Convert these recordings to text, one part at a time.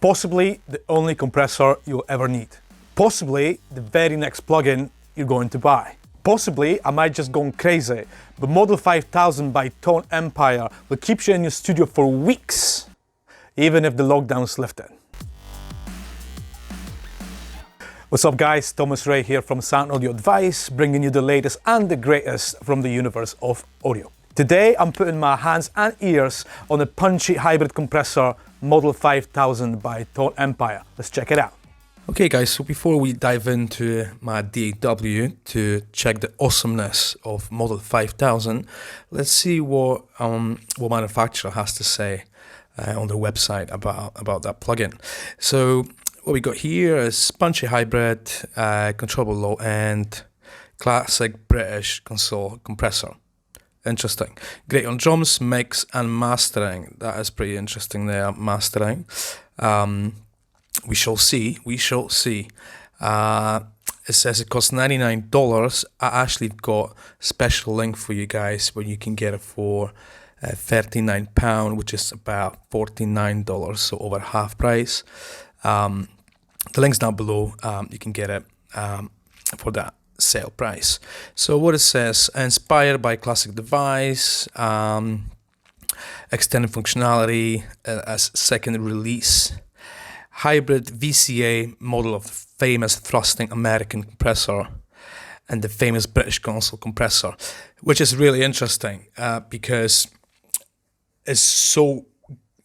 Possibly the only compressor you'll ever need. Possibly the very next plugin you're going to buy. Possibly I might just go crazy, but Model 5000 by Tone Empire will keep you in your studio for weeks, even if the lockdown's lifted. What's up guys, Thomas Ray here from Sound Audio Advice, bringing you the latest and the greatest from the universe of audio. Today I'm putting my hands and ears on a punchy hybrid compressor Model 5000 by Tone Empire. Let's check it out. Okay guys, so before we dive into my DAW to check the awesomeness of Model 5000, let's see what manufacturer has to say on their website about that plugin. So what we got here is punchy hybrid, controllable low end, classic British console compressor. Interesting. Great on drums, mix and mastering. That is pretty interesting there, mastering. We shall see. It says it costs $99. I actually got a special link for you guys where you can get it for £39, which is about $49, so over half price. The link's down below. You can get it for that sale price. So what it says, inspired by classic device, extended functionality as second release, hybrid VCA model of the famous thrusting American compressor and the famous British console compressor, which is really interesting because it's so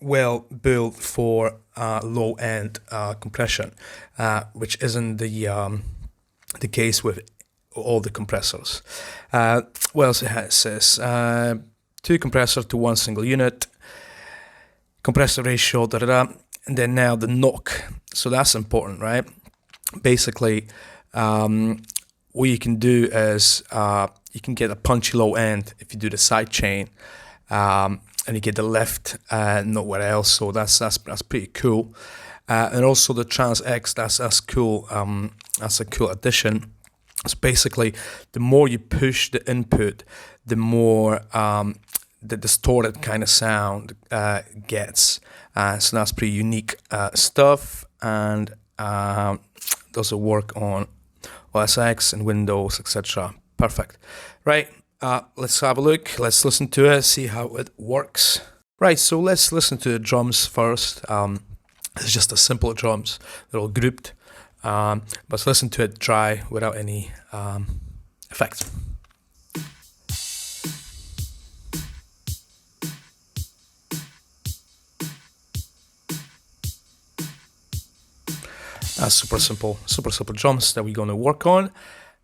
well built for low-end compression, which isn't the case with all the compressors. What else it has? It says 2 compressors to 1 single unit, compressor ratio, and then now the knock. So that's important, right? Basically, what you can do is you can get a punchy low end if you do the side chain, and you get the left nowhere else. So that's pretty cool. And also the Trans X, that's cool. That's a cool addition. So basically, the more you push the input, the more the distorted kind of sound gets. So that's pretty unique stuff, and does it work on OS X and Windows, etc. Perfect. Right, let's have a look. Let's listen to it, see how it works. Right, so let's listen to the drums first. It's just a simple drums. They're all grouped. But let's listen to it dry without any effect. That's super simple drums that we're going to work on.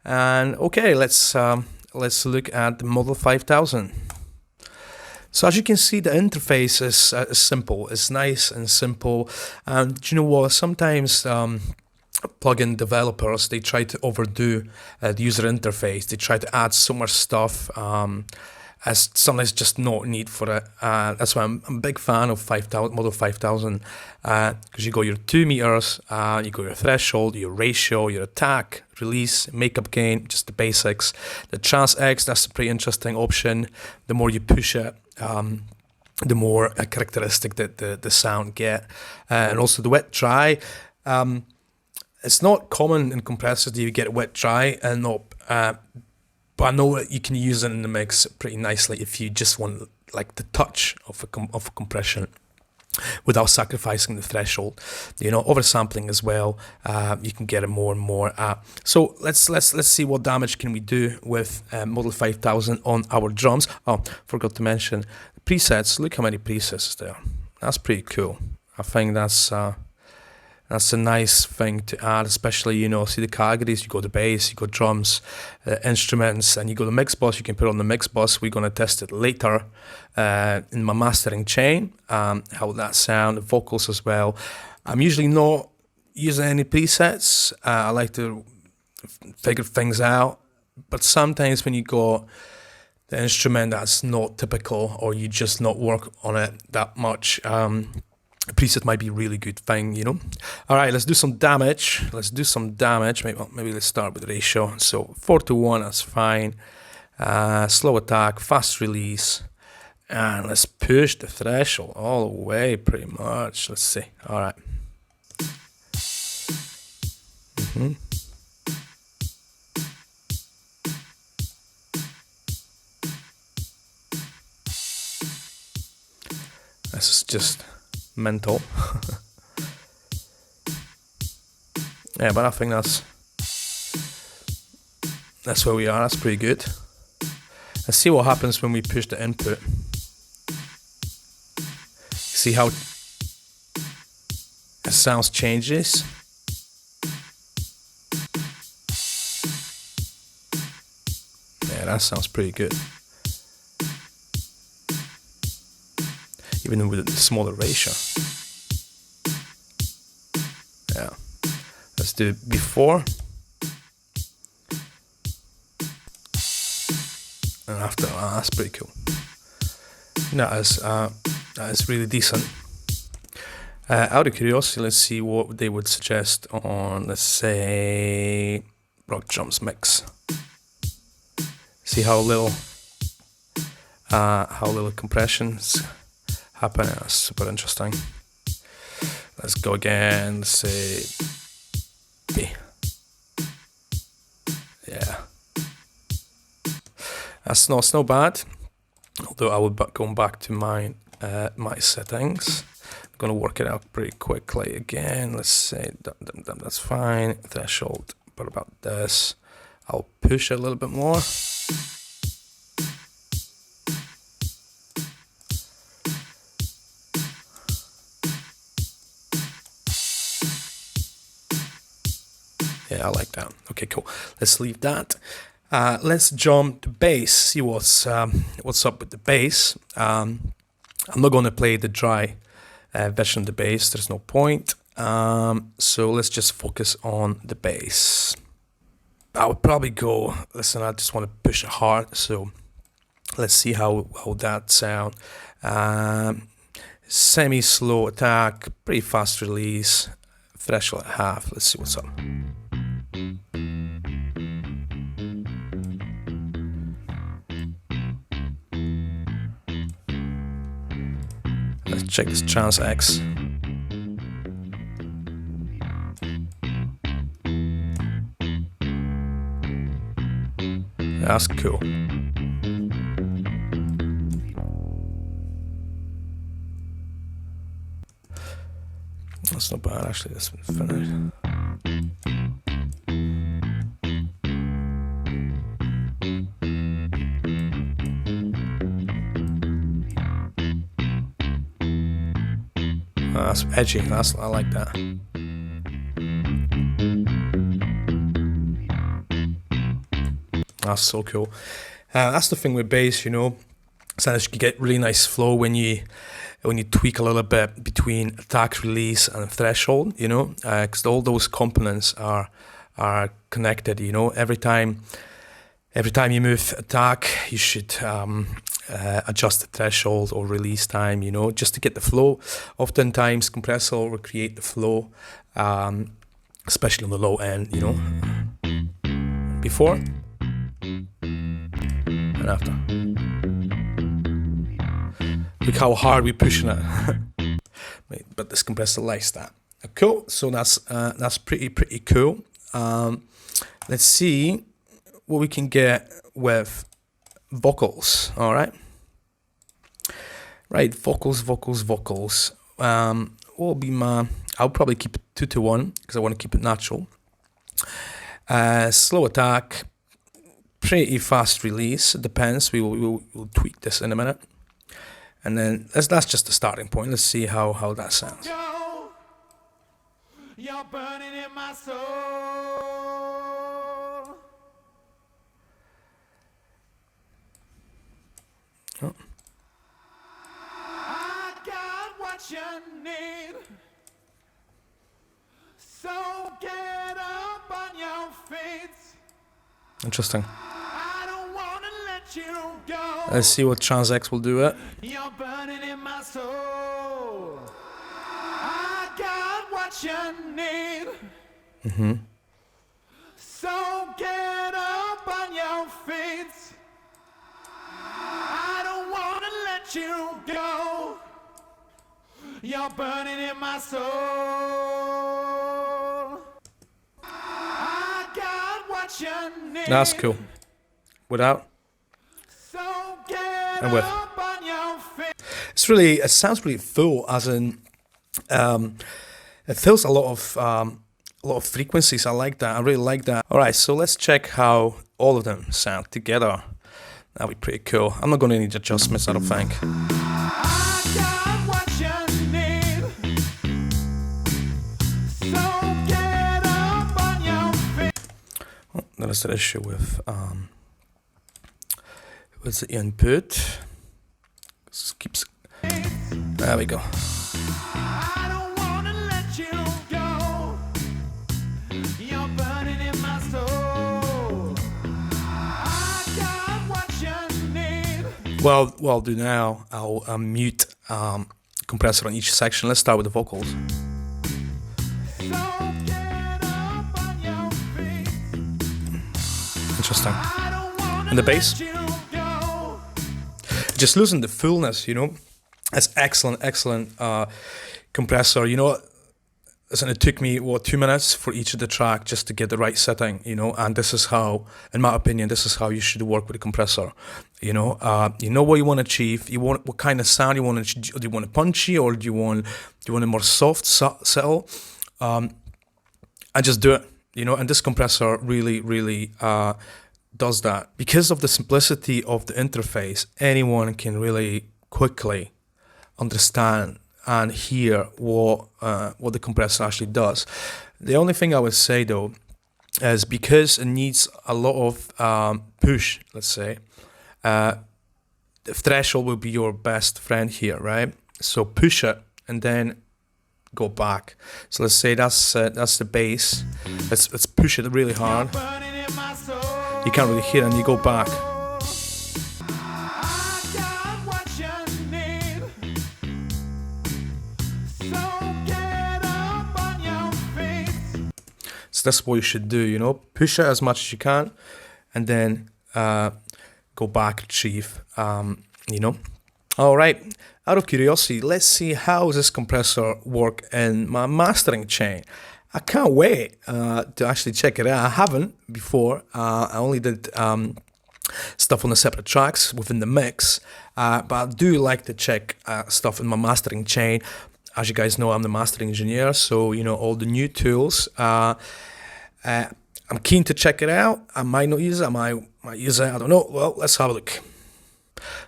And okay, let's look at the Model 5000. So as you can see, the interface is simple. It's nice and simple. And you know what? Sometimes plugin developers, they try to overdo the user interface. They try to add so much stuff as sometimes just no need for it. That's why I'm a big fan of Model 5000, because you got your 2 meters, you got your threshold, your ratio, your attack, release, makeup gain, just the basics. The Trans X, that's a pretty interesting option. The more you push it, the more characteristic that the sound get. And also the wet dry. It's not common in compressors that you get wet dry, and but I know that you can use it in the mix pretty nicely if you just want like the touch of a compression without sacrificing the threshold. You know, oversampling as well. You can get it more and more. So let's see what damage can we do with Model 5000 on our drums. Oh, forgot to mention the presets. Look how many presets there. That's pretty cool. I think that's a nice thing to add, especially, you know, see the categories, you got the bass, you got drums, instruments, and you got the mix bus. You can put it on the mix bus. We're going to test it later in my mastering chain, how that sound, the vocals as well. I'm usually not using any presets. I like to figure things out, but sometimes when you got the instrument that's not typical, or you just not work on it that much, a preset might be a really good thing, you know. All right, let's do some damage. Maybe let's start with ratio. So 4:1, that's fine. Slow attack, fast release, and let's push the threshold all the way, pretty much. Let's see. All right. This is just mental. Yeah, but I think that's where we are. That's pretty good. Let's see what happens when we push the input. See how the sound changes. Yeah, that sounds pretty good. Even with a smaller ratio. Yeah. Let's do it before and after. Oh, that's pretty cool. That is really decent. Out of curiosity, let's see what they would suggest on, let's say, rock drums mix. See how little compressions happen. That's super interesting. Let's go again. Let's say B. Yeah, that's not bad. Although I would go back to my settings. I'm gonna work it out pretty quickly again. Let's say that's fine. Threshold. What about this? I'll push it a little bit more. Yeah, I like that. Okay, cool. Let's leave that. Let's jump to bass. See what's up with the bass. I'm not going to play the dry version of the bass. There's no point. So let's just focus on the bass. I would probably go. Listen, I just want to push it hard. So let's see how that sound. Semi-slow attack, pretty fast release. Threshold at half. Let's see what's up. Let's check this Trans X. That's cool. That's not bad, actually. That's been finished. That's edgy. I like that. That's so cool. That's the thing with bass, you know. Sometimes you can get really nice flow when you tweak a little bit between attack, release, and threshold. You know, because all those components are connected. You know, every time you move attack, you should adjust the threshold or release time, you know, just to get the flow. Oftentimes, compressor will create the flow, especially on the low end, you know, before and after. Look how hard we're pushing it. But this compressor likes that. Cool. So that's pretty cool. Let's see what we can get with vocals. All right. Right. Vocals. What will be I'll probably keep it 2-1 because I want to keep it natural. Slow attack. Pretty fast release. It depends. We'll tweak this in a minute. And then that's just the starting point. Let's see how that sounds. You're burning in my soul. Oh. I got what you need. So get up on your feet. Interesting. Let's see what Trans X will do it. You're burning in my soul. I got what you need. So get up on your feet. I don't wanna let you go. You're burning in my soul. That's cool. Without and with. It sounds really full, as in it fills a lot of frequencies. I like that. I really like that. All right, so let's check how all of them sound together. That'll be pretty cool. I'm not going to need adjustments, I don't think. Oh, that is the issue with the input. Keeps. There we go. Well, what I'll do now, I'll mute compressor on each section. Let's start with the vocals. Interesting. And the bass. Just losing the fullness, you know. That's excellent compressor. You know, it took me 2 minutes for each of the track just to get the right setting, you know. And this is how, in my opinion, this is how you should work with a compressor. You know what you want to achieve. You want what kind of sound you want to. Do you want it punchy, or do you want a more soft, subtle? And just do it, you know. And this compressor really does that. Because of the simplicity of the interface, anyone can really quickly understand and hear what the compressor actually does. The only thing I would say though is, because it needs a lot of push, let's say, the threshold will be your best friend here, right? So push it and then go back. So let's say that's the bass. Let's push it really hard. You can't really hear it, and you go back. So that's what you should do, you know, push it as much as you can, and then go back, retrieve, you know. All right, out of curiosity, let's see how this compressor work in my mastering chain. I can't wait to actually check it out. I haven't before. I only did stuff on the separate tracks within the mix, but I do like to check stuff in my mastering chain. As you guys know, I'm the mastering engineer, so you know all the new tools. I'm keen to check it out. I might not use it. I might use it. I don't know. Well, let's have a look.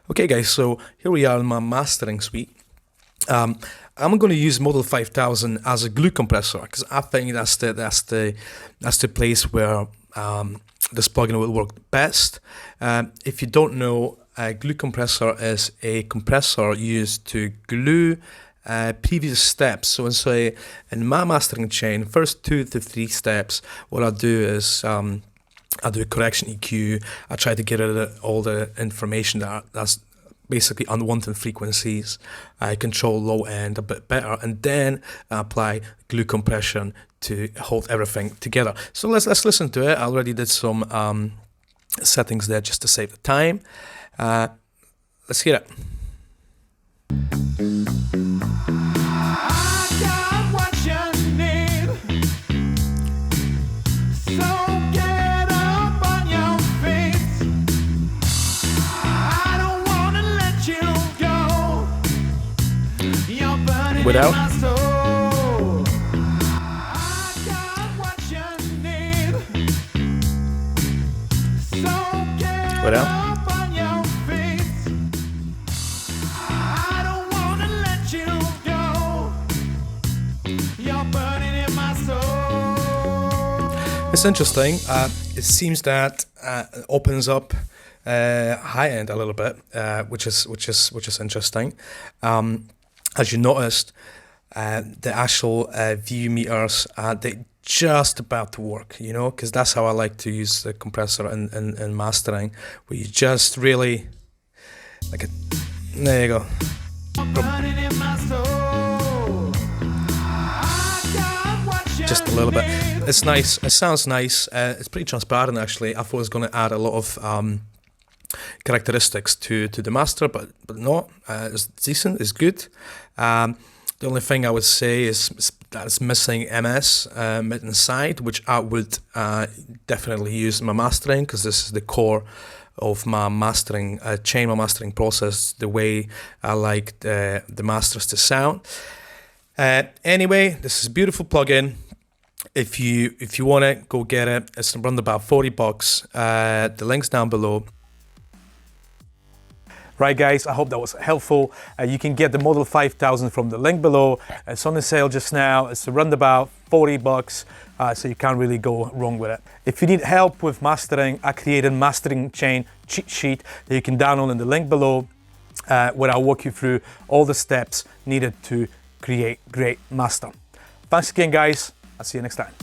Okay, guys. So here we are in my mastering suite. I'm going to use Model 5000 as a glue compressor, because I think that's the place where this plugin will work best. If you don't know, a glue compressor is a compressor used to glue previous steps. So in my mastering chain, first 2 to 3 steps, what I do is I do a correction EQ. I try to get rid of all the information that's basically unwanted frequencies. I control low end a bit better, and then I apply glue compression to hold everything together. So let's listen to it. I already did some settings there just to save the time. Let's hear it. Without. Without. It's interesting. It seems that it opens up high end a little bit, which is interesting. As you noticed, the actual view meters, they just about to work, you know, because that's how I like to use the compressor in mastering, where you just really, like, there you go. Just a little bit. It's nice. It sounds nice. It's pretty transparent, actually. I thought it was going to add a lot of characteristics to the master, but no, it's decent, it's good. The only thing I would say is that's missing MS inside, which I would definitely use in my mastering, because this is the core of my mastering, my mastering process, the way I like the masters to sound. Anyway, this is a beautiful plugin. If you want it, go get it. It's around about $40. The link's down below. Right guys, I hope that was helpful. You can get the Model 5000 from the link below. It's on the sale just now. It's around about $40, so you can't really go wrong with it. If you need help with mastering, I created a mastering chain cheat sheet that you can download in the link below, where I'll walk you through all the steps needed to create great master. Thanks again guys, I'll see you next time.